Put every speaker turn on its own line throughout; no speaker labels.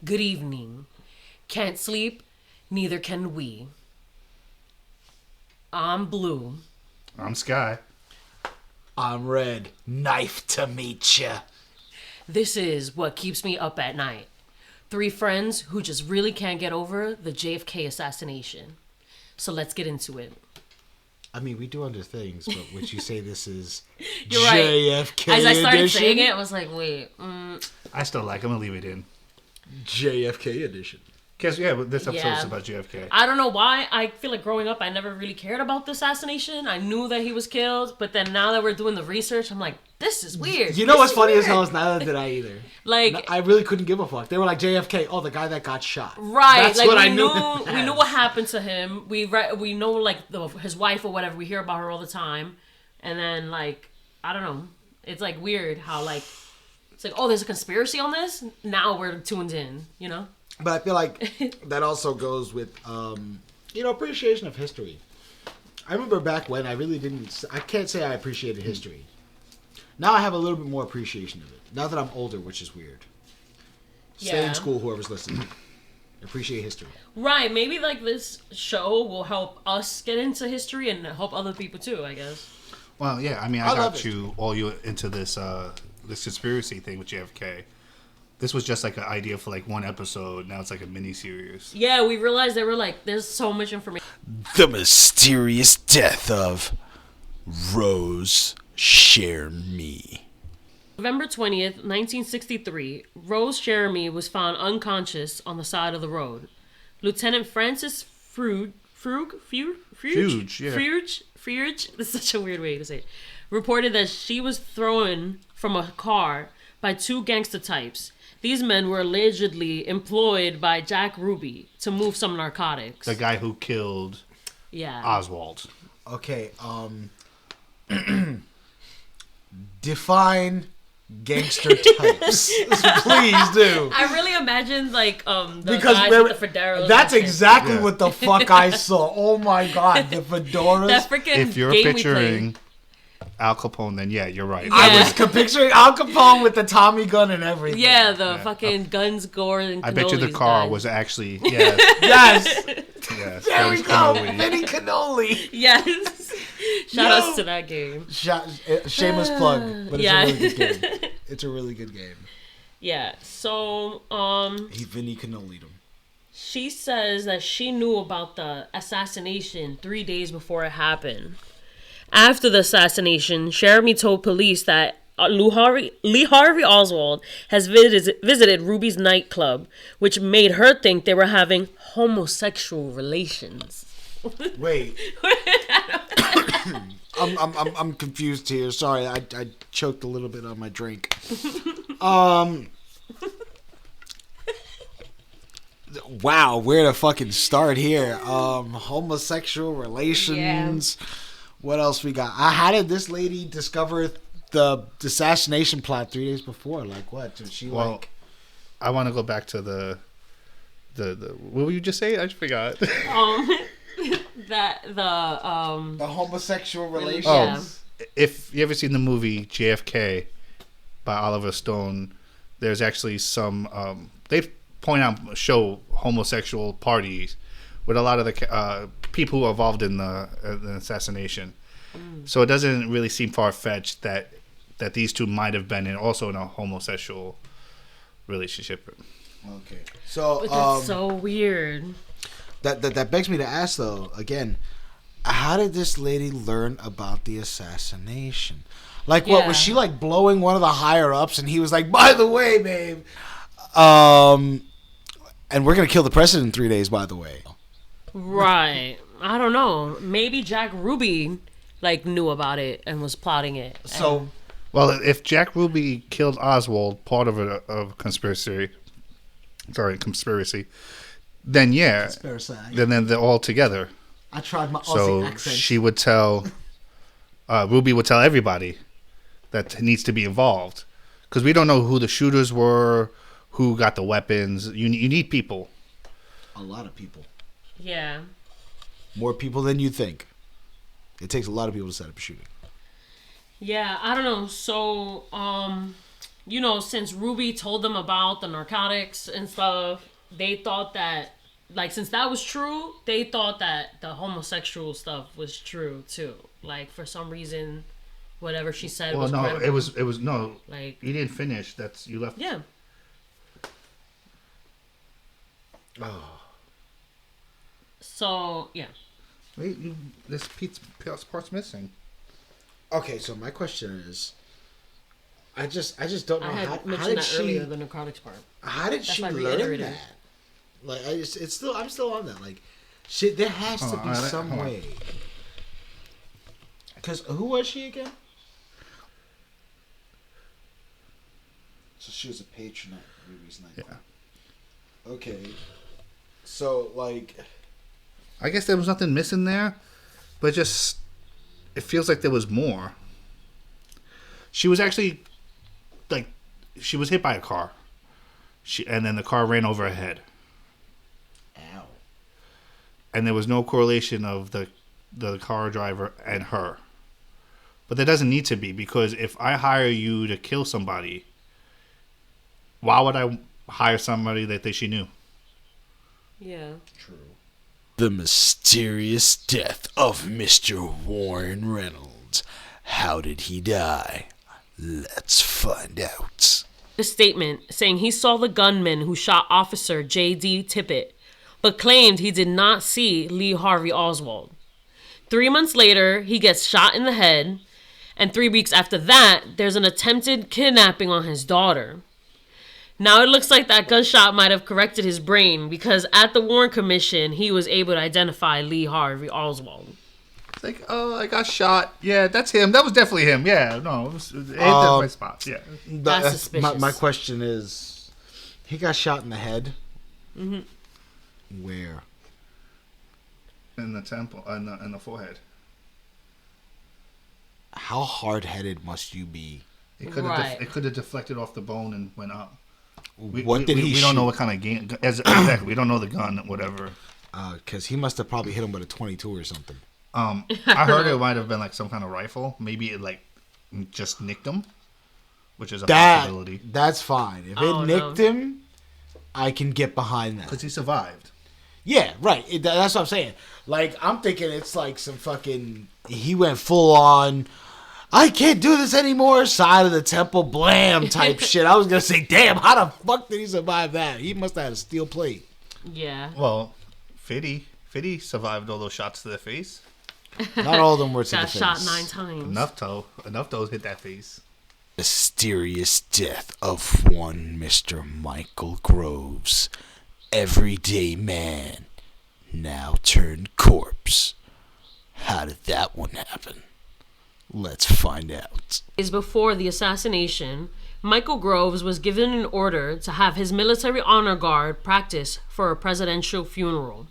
Good evening. Can't sleep, neither can we. I'm Blue.
I'm Sky.
I'm Red. Knife to meet ya.
This is what keeps me up at night. Three friends who just really can't get over the JFK assassination. So let's get into it.
I mean, we do other things, but would you say this is
You're right.
JFK
As I started
edition?
saying it, I was like, wait.
I still like. I'm gonna leave it in.
JFK edition.
Guess but this episode
Yeah.
is about JFK.
I don't know why. I feel like growing up, I never really cared about the assassination. I knew that he was killed, but then now that we're doing the research, I'm like, this is weird.
You know
This
what's
is
funny
weird.
as hell is neither did I either.
Like,
I really couldn't give a fuck. They were like JFK. Oh, the guy that got shot.
right?
That's
like
what
we
I knew.
we knew what happened to him. We know like his wife or whatever. We hear about her all the time, and then like I don't know. It's like weird how like it's like, oh, there's a conspiracy on this. Now we're tuned in. You know.
But I feel like that also goes with, appreciation of history. I remember back when I can't say I appreciated history. Now I have a little bit more appreciation of it. Now that I'm older, which is weird. Stay
Yeah.
in school, whoever's listening. Appreciate history.
Right. Maybe like this show will help us get into history and help other people too, I guess.
Well, yeah. I mean, I
love
got
it.
you into this this conspiracy thing with JFK. This was just like an idea for like one episode. Now it's like a mini series.
Yeah, we realized they were like, there's so much information.
The mysterious death of Rose Chermy.
November 20th, 1963, Rose Jeremy was found unconscious on the side of the road. Lieutenant Francis Fuge, this is such a weird way to say it, reported that she was thrown from a car by two gangster types. These men were allegedly employed by Jack Ruby to move some narcotics.
The guy who killed Oswald.
Okay, define gangster types. Please do.
I really imagined like the
Because
guys with the fedoras.
that's
and shit.
exactly what the fuck I saw. Oh my god, the fedoras.
That freaking
If you're
game we
picturing Al Capone, then yeah, you're right.
Yeah.
I was picturing Al Capone with the Tommy gun and everything.
Yeah, the fucking guns, gore, and
I bet you the
cannolis
car
guys.
was actually yes,
Yes.
yes.
There
it
we
was
go.
cannoli.
Vinny Cannoli.
Yes. Shout outs to that game.
Shameless plug, but it's
Yeah.
a really good game. It's a really good game.
Yeah. So,
He Vinny Cannoli'd him.
she says that she knew about the assassination 3 days before it happened. After the assassination, Jeremy told police that Lee Harvey Oswald has visited Ruby's nightclub, which made her think they were having homosexual relations.
Wait. I'm confused here. Sorry, I choked a little bit on my drink. Wow, where to fucking start here? Homosexual relations. Yeah. What else we got? How did this lady discover the assassination plot 3 days before? Like what? Did she
I want to go back to the what were you just saying? I just forgot.
the homosexual relations.
Yeah.
If you ever seen the movie JFK by Oliver Stone, there's actually some they show homosexual parties with a lot of the people who are involved in the assassination. So it doesn't really seem far-fetched that these two might have been also in a homosexual relationship.
Okay, so
But that's so weird.
That begs me to ask though again, how did this lady learn about the assassination? Like, what was she like blowing one of the higher ups, and he was like, "By the way, babe, and we're gonna kill the president in 3 days." By the way,
Right. I don't know. Maybe Jack Ruby like knew about it and was plotting it.
so
Well, if Jack Ruby killed Oswald, part of a conspiracy, then yeah, then they're all together.
I tried my Aussie
So
accent.
she would tell, Ruby would tell everybody that needs to be involved, because we don't know who the shooters were, who got the weapons. You need people.
A lot of people.
Yeah.
More people than you think. It takes a lot of people to set up a shooting.
Yeah, I don't know. So, since Ruby told them about the narcotics and stuff, they thought that, like, since that was true, they thought that the homosexual stuff was true too. Like, for some reason, whatever she said was credible.
it was no.
Like,
you didn't finish. You left.
Yeah.
Oh.
So yeah.
Wait, this part's missing.
Okay, so my question is, I just don't know
I had
how
mentioned
did
that
she
earlier, the narcotics part.
how did
That's
she
why I
learn
reiterated.
that? Like I'm still on that. Like, there has to be some way. Because who was she again? So she was a patron at Ruby's night.
Yeah.
Okay. So like,
I guess there was nothing missing there, but just it feels like there was more. She was actually like she was hit by a car. And then the car ran over her head.
ow.
And there was no correlation of the car driver and her. But there doesn't need to be, because if I hire you to kill somebody, why would I hire somebody that she knew?
Yeah.
True.
The mysterious death of Mr. Warren Reynolds. How did he die? Let's find out.
A statement saying he saw the gunman who shot Officer J.D. Tippett, but claimed he did not see Lee Harvey Oswald. 3 months later, he gets shot in the head, and 3 weeks after that, there's an attempted kidnapping on his daughter. Now it looks like that gunshot might have corrected his brain, because at the Warren Commission, he was able to identify Lee Harvey Oswald.
It's like, oh, I got shot. Yeah, that's him. That was definitely him. Yeah, no, it hit the right spots. Yeah.
That's suspicious.
My question is, he got shot in the head.
Mm-hmm.
Where?
In the temple, in the forehead.
How hard-headed must you be?
It could have deflected off the bone and went up. We don't know what kind of gun. Exactly, we don't know the gun, whatever.
Because he must have probably hit him with a 22 or something.
I heard it might have been like some kind of rifle. Maybe it like just nicked him, which is a possibility.
That's fine. If it nicked him, I can get behind that.
Because he survived.
Yeah, right. That's what I'm saying. Like, I'm thinking it's like some fucking... He went full on, I can't do this anymore, side of the temple, blam type shit. I was going to say, damn, how the fuck did he survive that? He must have had a steel plate.
Yeah.
Well, Fitty survived all those shots to the face.
Not all of them were to the face.
Got shot 9 times.
Enough toes hit that face.
Mysterious death of one Mr. Michael Groves. Everyday man, now turned corpse. How did that one happen? Let's find out.
Days before the assassination, Michael Groves was given an order to have his military honor guard practice for a presidential funeral.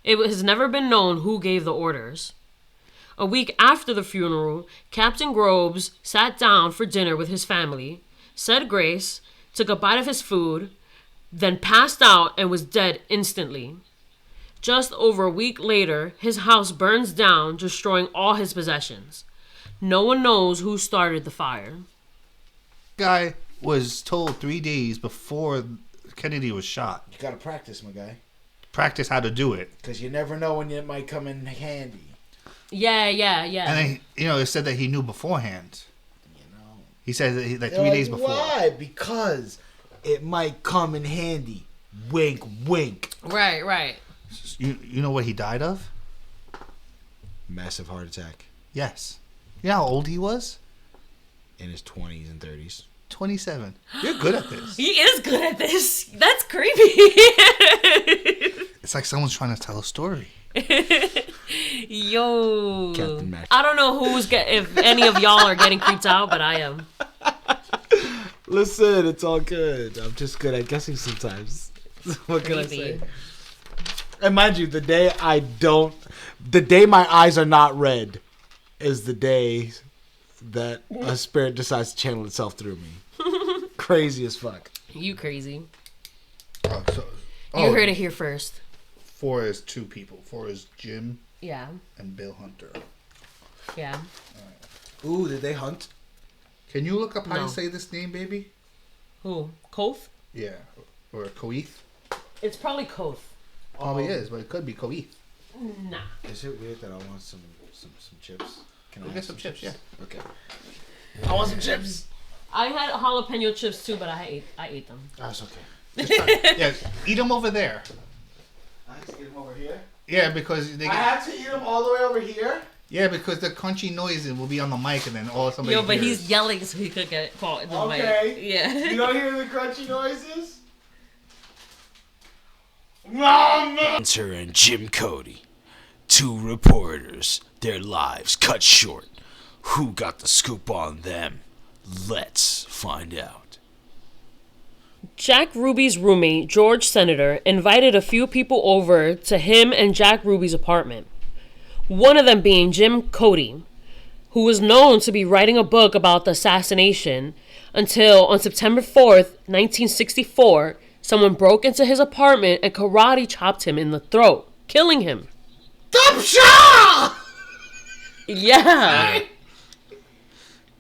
It has never been known who gave the orders. A week after the funeral, Captain Groves sat down for dinner with his family, said grace, took a bite of his food, then passed out and was dead instantly. Just over a week later, his house burns down, destroying all his possessions. No one knows who started the fire.
Guy was told 3 days before Kennedy was shot.
You got to practice, my guy.
Practice how to do it.
Because you never know when it might come in handy.
Yeah.
And then, it said that he knew beforehand. He said that like 3 days before.
Why? Because it might come in handy. Wink, wink.
Right.
You know what he died of?
Massive heart attack.
Yes. You know how old he was?
In his 20s and 30s.
27. You're good at this.
He is good at this. That's creepy.
It's like someone's trying to tell a story.
Yo.
Captain Match.
I don't know if any of y'all are getting creeped out, but I am.
Listen, it's all good. I'm just good at guessing sometimes. What can I say? And mind you, the day my eyes are not red is the day that a spirit decides to channel itself through me. Crazy as fuck.
You crazy.
You
You heard it here first.
4 is 2 people. 4 is Jim
Yeah.
and Bill Hunter.
Yeah.
Ooh, did they hunt?
Can you look up how
No.
you say this name, baby?
Who? Koth?
Yeah. Or Koeth?
It's probably Koth.
Probably is, but it could be Koeth.
Nah.
Is it weird that I want some chips? Can
We'll
I
get
have
some chips, yeah.
Okay. I want some chips.
I had jalapeno chips too, but I ate them.
That's okay.
Yeah, eat them over there.
I have to get them over here.
Yeah, because they
I have to eat them all the way over here.
yeah, because the crunchy noises will be on the mic, and then all somebody
Yo, but
hears.
he's yelling so he could get caught in the
Okay.
mic. Yeah.
You don't hear the crunchy noises?
Hunter and Jim Cody, two reporters, their lives cut short. Who got the scoop on them? Let's find out.
Jack Ruby's roommate, George Senator, invited a few people over to him and Jack Ruby's apartment. One of them being Jim Cody, who was known to be writing a book about the assassination until on September 4th, 1964, someone broke into his apartment and karate chopped him in the throat, killing him. Yeah.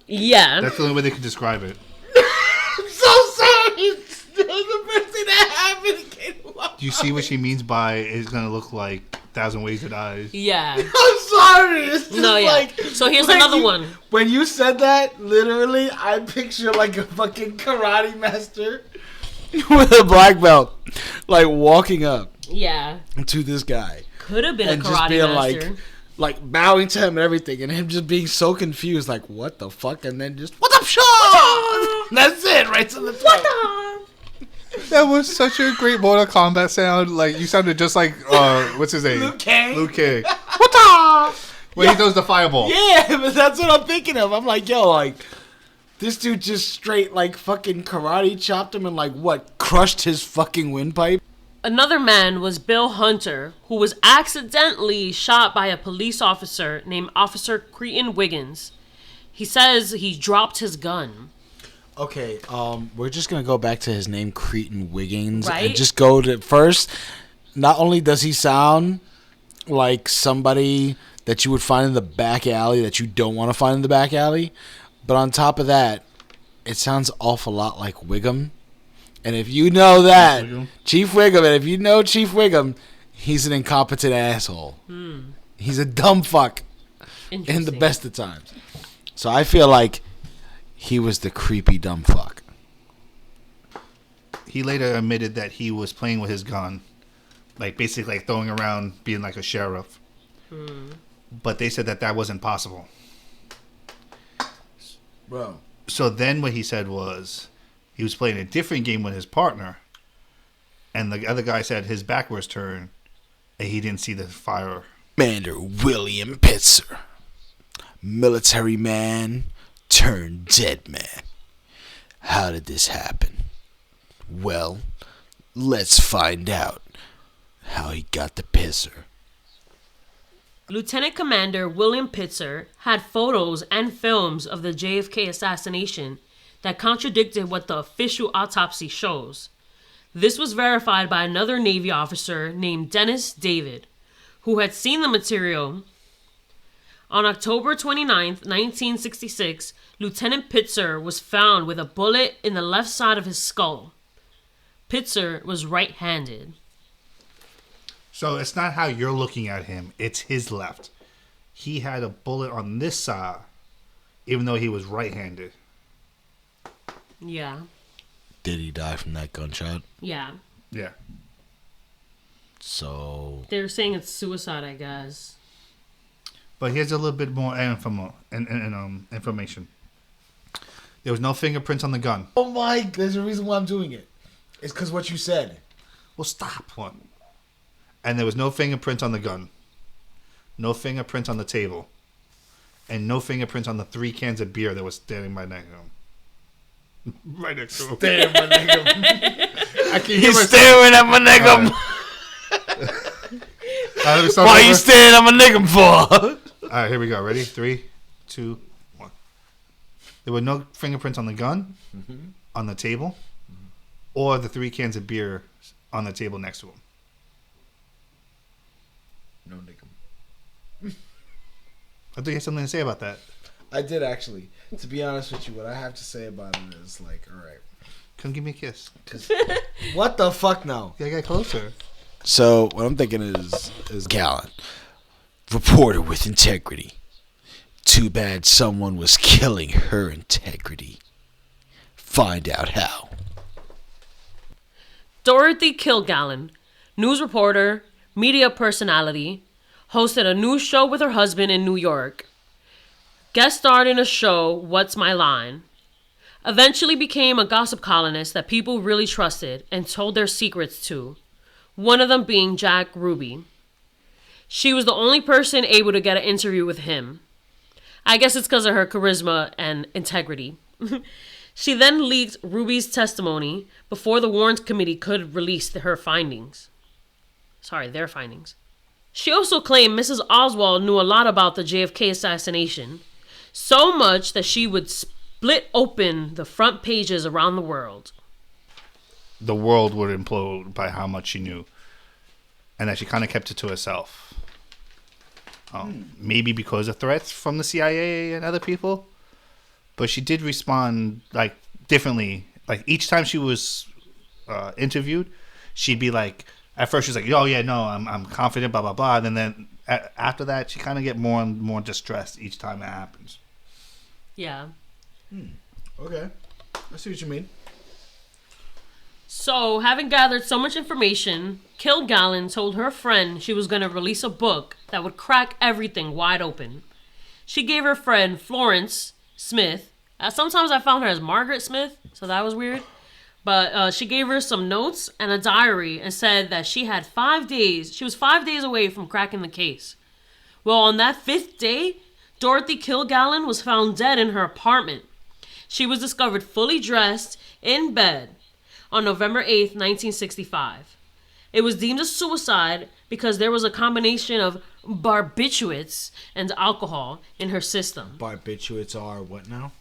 Yeah.
That's the only way they could describe it.
I'm so sorry. The first thing that happened came up.
Do you see what she means by it's gonna look like 1,000 Ways to Die?
Yeah.
I'm sorry. It's just
No, yeah.
like.
So here's
when
another
you-
one.
When you said that, literally, I picture like a fucking karate master with a black belt, like walking up
Yeah.
to this guy
Could have been
and
a
just
karate
being
master.
like bowing to him and everything, and him just being so confused, like what the fuck, and then just what up, Sean? That's it, right to the throat.
That was such a great Mortal Kombat sound. Like you sounded just like what's his name?
Liu Kang.
Liu Kang.
What up?
When he throws the fireball.
Yeah, but that's what I'm thinking of. I'm like, yo, like, this dude just straight, like, fucking karate chopped him and, like, what, crushed his fucking windpipe?
Another man was Bill Hunter, who was accidentally shot by a police officer named Officer Cretan Wiggins. He says he dropped his gun.
Okay, we're just gonna go back to his name, Cretan Wiggins,
Right?
and just go to first. Not only does he sound like somebody that you would find in the back alley that you don't want to find in the back alley, but on top of that, it sounds awful lot like Wiggum. And if you know that, Chief Wiggum, and if you know Chief Wiggum, he's an incompetent asshole. He's a dumb fuck in the
Interesting.
best of times. So I feel like he was the creepy dumb fuck.
He later admitted that he was playing with his gun, like basically like throwing around, being like a sheriff. But they said that wasn't possible.
Bro.
So then what he said was he was playing a different game with his partner, and the other guy said his back was turned and he didn't see the fire.
Commander William Pitzer, military man turned dead man. How did this happen? Well, let's find out how he got the pisser.
Lieutenant Commander William Pitzer had photos and films of the JFK assassination that contradicted what the official autopsy shows. This was verified by another Navy officer named Dennis David, who had seen the material. On October 29th, 1966, Lieutenant Pitzer was found with a bullet in the left side of his skull. Pitzer was right-handed.
So it's not how you're looking at him, it's his left. He had a bullet on this side, even though he was right-handed.
Yeah.
Did he die from that gunshot?
Yeah.
Yeah.
So
They're saying it's suicide, I guess.
But here's a little bit more information. There was no fingerprints on the gun.
oh my, there's a reason why I'm doing it. It's because what you said.
Well, stop one. And there was no fingerprints on the gun. No fingerprints on the table. And no fingerprints on the 3 cans of beer that was standing by next to him. Right next to him.
Damn, my nigga.
I can hear
He's
myself.
staring at my nigga. Why you staring at my nigga for?
All right, here we go. Ready? 3, 2, 1. There were no fingerprints on the gun, on the table, or the 3 cans of beer on the table next to him.
No nigga.
I think you had something to say about that.
I did actually. To be honest with you, what I have to say about it is like, all right.
Come give me a kiss.
What the fuck now?
Yeah, get closer.
So what I'm thinking is Gallon, reporter with integrity. Too bad someone was killing her integrity. Find out how.
Dorothy Kilgallen, news reporter, media personality, hosted a news show with her husband in New York. Guest starred in a show, What's My Line? Eventually became a gossip columnist that people really trusted and told their secrets to, one of them being Jack Ruby. She was the only person able to get an interview with him. I guess it's because of her charisma and integrity. She then leaked Ruby's testimony before the Warren Committee could release their findings. She also claimed Mrs. Oswald knew a lot about the JFK assassination, so much that she would split open the front pages around the world.
The world would implode by how much she knew, and that she kind of kept it to herself. Maybe because of threats from the CIA and other people, but she did respond like differently. Like each time she was interviewed, she'd be like, at first she's like, "Oh yeah, no, I'm confident, blah blah blah," and then after that, she kind of get more and more distressed each time it happens.
Yeah.
Okay. I see what you mean.
So, having gathered so much information, Kilgallen told her friend she was going to release a book that would crack everything wide open. She gave her friend Florence Smith, sometimes I found her as Margaret Smith, so that was weird, but she gave her some notes and a diary and said that she was 5 days away from cracking the case. Well, on that 5th day, Dorothy Kilgallen was found dead in her apartment. She was discovered fully dressed in bed on November 8th, 1965. It was deemed a suicide because there was a combination of barbiturates and alcohol in her system.
Barbiturates are what now?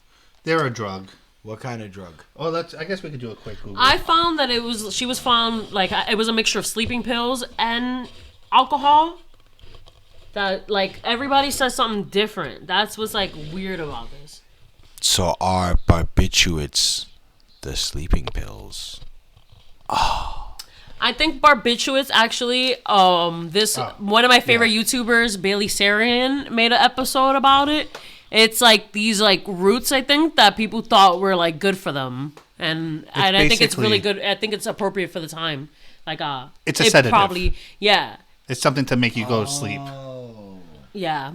They're a drug.
What kind of drug?
Oh, I guess we could do a quick Google.
I found that she was found, like, it was a mixture of sleeping pills and alcohol. That, like, everybody says something different. That's what's, like, weird about this.
So are barbiturates the sleeping pills? Oh.
I think barbiturates actually, one of my favorite YouTubers, Bailey Sarian, made an episode about it. It's like these like roots, I think, that people thought were like good for them. And I think it's really good. I think it's appropriate for the time. Like
it's a sedative.
Probably, yeah.
It's something to make you go to sleep.
Yeah.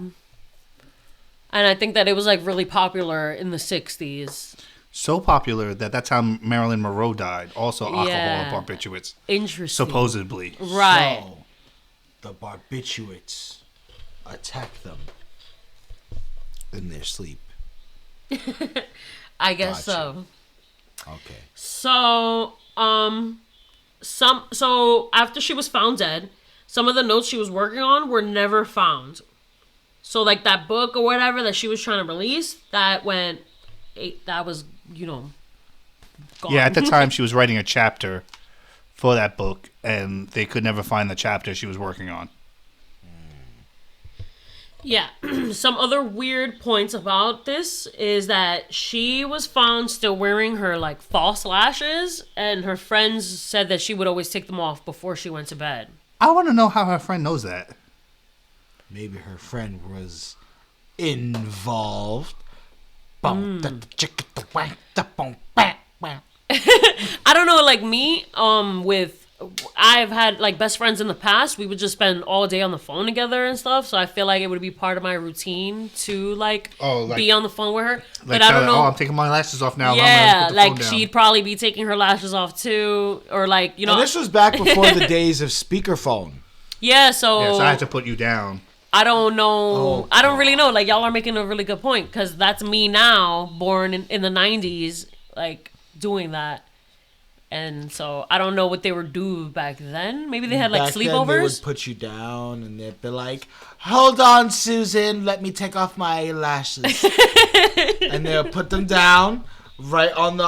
And I think that it was like really popular in the 60s.
So popular that that's how Marilyn Monroe died. Also alcohol and barbiturates.
Interesting.
Supposedly.
Right.
So, the barbiturates attack them in their sleep.
I guess so.
Okay.
So, so after she was found dead, some of the notes she was working on were never found. So, like, that book or whatever that she was trying to release, that was, gone.
Yeah, at the time she was writing a chapter for that book, and they could never find the chapter she was working on.
Yeah. Some other weird points about this is that she was found still wearing her, like, false lashes, and her friends said that she would always take them off before she went to bed.
I want to know how her friend knows that.
Maybe her friend was involved.
I don't know, like me, I've had like best friends in the past. We would just spend all day on the phone together and stuff. So I feel like it would be part of my routine to be on the phone with her. But I don't know.
Oh, I'm taking my lashes off now.
Yeah, like she'd probably be taking her lashes off too, or like
And this was back before the days of speakerphone.
Yeah, so
I had to put you down.
I don't know. I don't really know. Like, y'all are making a really good point, because that's me now, born in the 90s, like, doing that. And so I don't know what they would do back then. Maybe they had, like,
Back
sleepovers.
Then they would put you down, and they'd be like, "Hold on, Susan, let me take off my lashes." And they'll put them down right on the,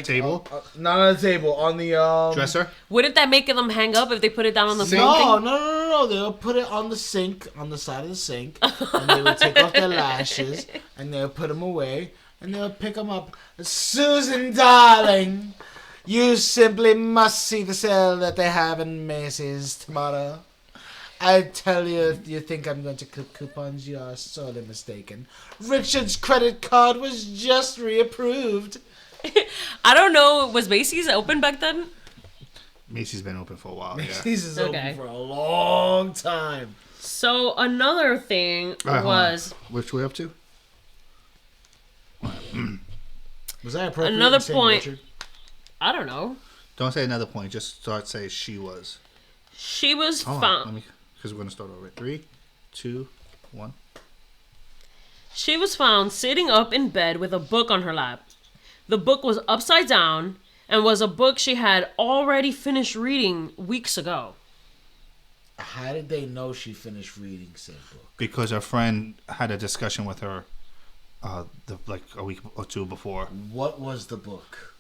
table?
Not on the table, on the,
Dresser?
Wouldn't that make them hang up if they put it down on the phone?
No. No. They would put it on the sink, on the side of the sink, and they would take off their lashes, and they would put them away, and they would pick them up. Susan, darling, you simply must see the sale that they have in Macy's tomorrow. I tell you, if you think I'm going to clip coupons, you are sorely mistaken. Richard's credit card was just reapproved.
I don't know. Was Macy's open back then?
Macy's been open for a while. Yeah.
Macy's is
Okay.
open for a long time.
So another thing was
Which we up to?
Was that appropriate?
Another
in saying
point-
Richard?
I don't know.
Don't say another point. Just start say she was.
She was
Hold on.
found.
Because we're gonna start over. 3, 2, 1.
She was found sitting up in bed with a book on her lap. The book was upside down and was a book she had already finished reading weeks ago.
How did they know she finished reading said book?
Because her friend had a discussion with her, like a week or two before.
What was the book?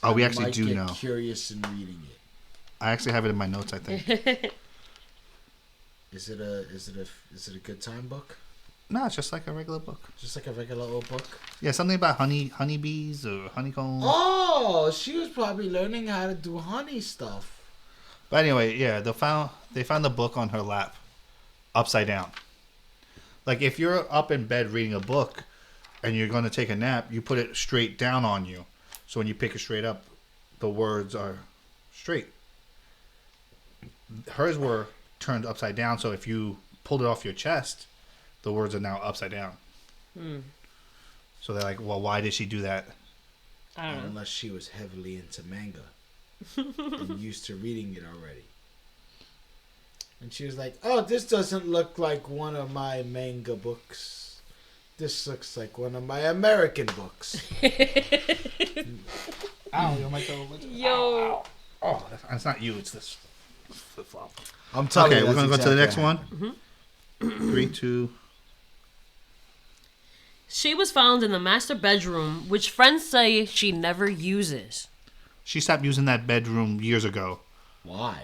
Oh, we
I
actually
might
do
get
know.
Curious in reading it.
I actually have it in my notes. I think.
Is it a good time book?
No, it's just like a regular book.
Just like a regular old book?
Yeah, something about honeybees or honeycomb.
Oh, she was probably learning how to do honey stuff.
But anyway, yeah, they found the book on her lap, upside down. Like if you're up in bed reading a book, and you're going to take a nap, you put it straight down on you. So when you pick it straight up, the words are straight. Hers were turned upside down, so if you pulled it off your chest, the words are now upside down. So they're like, well, why did she do that?
I don't know.
Unless she was heavily into manga and used to reading it already. And she was like, oh, this doesn't look like one of my manga books. This looks like one of my American books.
Ow, you might go.
Yo.
Oh, it's not you. It's this flip flop.
I'm telling you.
Okay, we're
that's
gonna go to the next
exactly
one. 3, 2.
She was found in the master bedroom, which friends say she never uses.
She stopped using that bedroom years ago.
Why?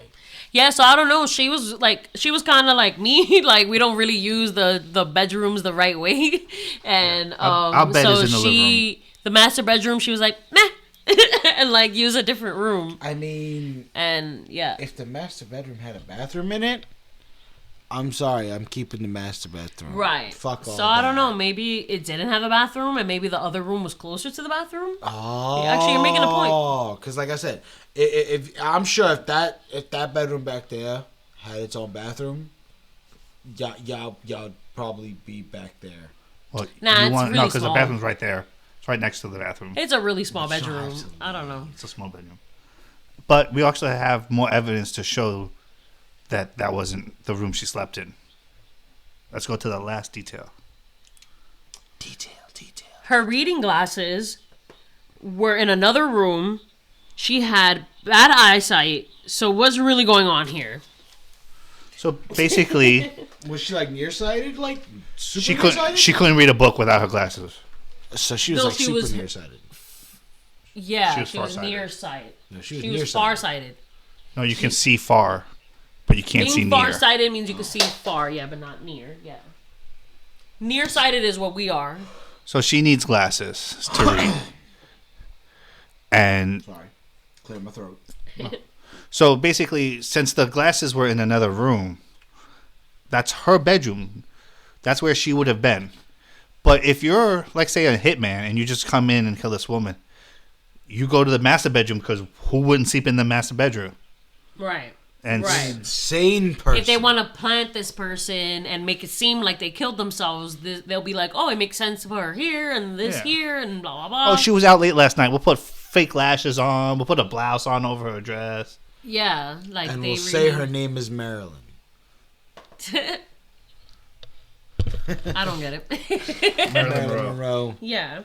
Yeah, so I don't know. She was kind of like me. Like we don't really use the bedrooms the right way, and
Our bed
so
is in the living room.
the master bedroom, she was like meh, and like use a different room.
I mean,
And yeah,
if the master bedroom had a bathroom in it, I'm sorry, I'm keeping the master bedroom.
right.
Fuck all
So I don't
that.
know. Maybe it didn't have a bathroom, and maybe the other room was closer to the bathroom.
Oh,
Actually, you're making a point.
Oh, because like I said, if I'm sure if that bedroom back there had its own bathroom, y'all probably be back there.
Well,
Nah, it's really
no, because the
small.
bathroom's right there. It's right next to the bathroom.
It's a really small
Sure,
bedroom.
absolutely.
I don't know.
It's a small bedroom. But we actually have more evidence to show that that wasn't the room she slept in. Let's go to the last detail. Detail.
Her reading glasses were in another room. She had bad eyesight. So what's really going on here?
So basically,
Was she like nearsighted, like super
she
nearsighted?
couldn't read a book without her glasses.
So she was
No,
like
she
super
was-
nearsighted.
Yeah,
She was
she was
farsighted.
nearsighted.
No,
She was
nearsighted.
farsighted.
No, you can see far, but you can't see
Being
near.
farsighted means you can see far, yeah, but not near. Yeah. Nearsighted is what we are.
So she needs glasses to read. And
Sorry, clear my throat.
so basically, since the glasses were in another room, that's her bedroom. That's where she would have been. But if you're, like, say, a hitman and you just come in and kill this woman, you go to the master bedroom because who wouldn't sleep in the master bedroom?
Right.
And
Right.
Insane person.
If they want to plant this person and make it seem like they killed themselves, they'll be like, oh, it makes sense for her here and this
Yeah.
here and blah, blah, blah.
oh, she was out late last night. We'll put fake lashes on. We'll put a blouse on over her dress.
Yeah, like
and
they
we'll say her
really...
name is Marilyn.
I don't get it.
Marilyn Monroe.
Yeah.